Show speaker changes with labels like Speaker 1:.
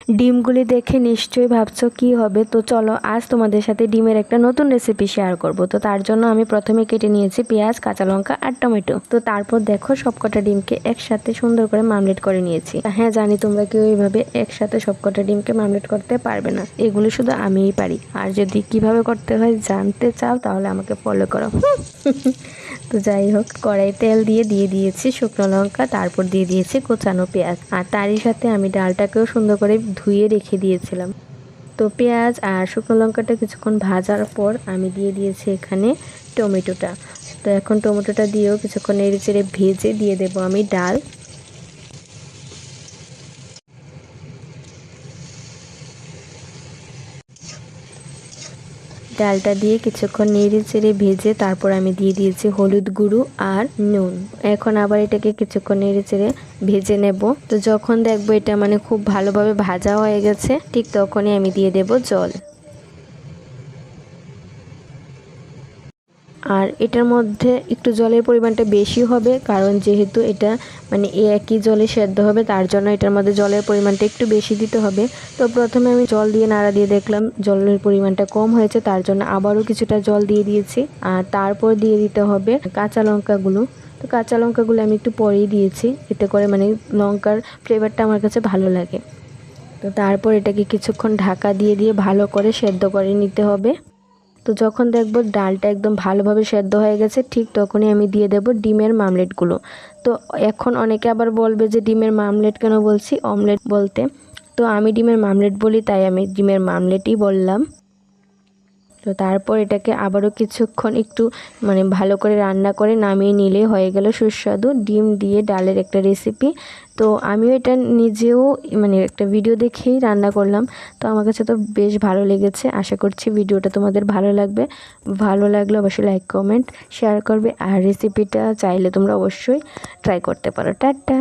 Speaker 1: ডিমগুলি দেখে নিশ্চয়ই ভাবছো কি হবে। তো চলো আজ তোমাদের সাথে ডিমের একটা নতুন রেসিপি শেয়ার করব। তো তার জন্য আমি প্রথমে কেটে নিয়েছি পেঁয়াজ, কাঁচা লঙ্কা আর টমেটো। তো তারপর দেখো সবকটা ডিমকে একসাথে সুন্দর করে মামলেট করে নিয়েছি। হ্যাঁ জানি তোমরা কেউ এইভাবে একসাথে সবকটা ডিমকে মামলেট করতে পারবে না, এগুলো শুধু আমিই পারি। আর যদি কিভাবে করতে হয় জানতে চাও তাহলে আমাকে ফলো করো। তো যাই হোক, কড়াই তেল দিয়ে দিয়েছি শুকনো লঙ্কা, তারপর দিয়ে দিয়েছি কোচানো পেঁয়াজ, আর তারই সাথে আমি ডালটাকেও সুন্দর করে ধুয়ে রেখে দিয়েছিলাম। তো পেঁয়াজ আর শুকনো লঙ্কাটা কিছুক্ষণ ভাজার পর আমি দিয়ে দিয়েছি এখানে টমেটোটা। তো এখন টমেটোটা দিয়েও কিছুক্ষণ নেড়ে চেড়ে ভেজে দিয়ে দেবো আমি ডাল। ডালটা দিয়ে কিছুক্ষণ নেড়ে চেড়ে ভেজে তারপর আমি দিয়ে দিয়েছি হলুদ গুঁড়ো আর নুন। এখন আবার এটাকে কিছুক্ষণ নেড়ে চেড়ে ভেজে নেব। তো যখন দেখবো এটা খুব ভালোভাবে ভাজা হয়ে গেছে, ঠিক তখনই আমি দিয়ে দেব জল। আর এটার মধ্যে একটু জলের পরিমাণটা বেশি হবে, কারণ যেহেতু এটা একই জলে সেদ্ধ হবে, তার জন্য এটার মধ্যে জলের পরিমাণটা একটু বেশি দিতে হবে। তো প্রথমে আমি জল দিয়ে নাড়া দিয়ে দেখলাম জলের পরিমাণটা কম হয়েছে, তার জন্য আবারও কিছুটা জল দিয়ে দিয়েছি। আর তারপর দিয়ে দিতে হবে কাঁচা লঙ্কাগুলো। তো কাঁচা লঙ্কাগুলো আমি একটু পরেই দিয়েছি, এতে করে লঙ্কার ফ্লেভারটা আমার কাছে ভালো লাগে। তো তারপর এটাকে কিছুক্ষণ ঢাকা দিয়ে ভালো করে সেদ্ধ করে নিতে হবে। তো যখন দেখব ডালটা একদম ভালোভাবে সেদ্ধ হয়ে গেছে, ঠিক তখনই আমি দিয়ে দেব ডিমের মামলেটগুলো। তো এখন অনেকে আবার বলবে যে ডিমের মামলেট কেন বলছি, অমলেট বলতে। তো আমি ডিমের মামলেট বলি, তাই আমি ডিমের মামলেটই বললাম। তো তারপর এটাকে আবারও কিছুক্ষণ একটু ভালো করে রান্না করে নামিয়ে নিলে হয়ে গেল সুস্বাদু ডিম দিয়ে ডালের একটা রেসিপি। তো আমিও এটা নিজেও একটা ভিডিও দেখেই রান্না করলাম। তো আমার কাছে তো বেশ ভালো লেগেছে। আশা করছি ভিডিওটা তোমাদের ভালো লাগবে। ভালো লাগলে অবশ্যই লাইক কমেন্ট শেয়ার করবে, আর রেসিপিটা চাইলে তোমরা অবশ্যই ট্রাই করতে পারো। টাটা।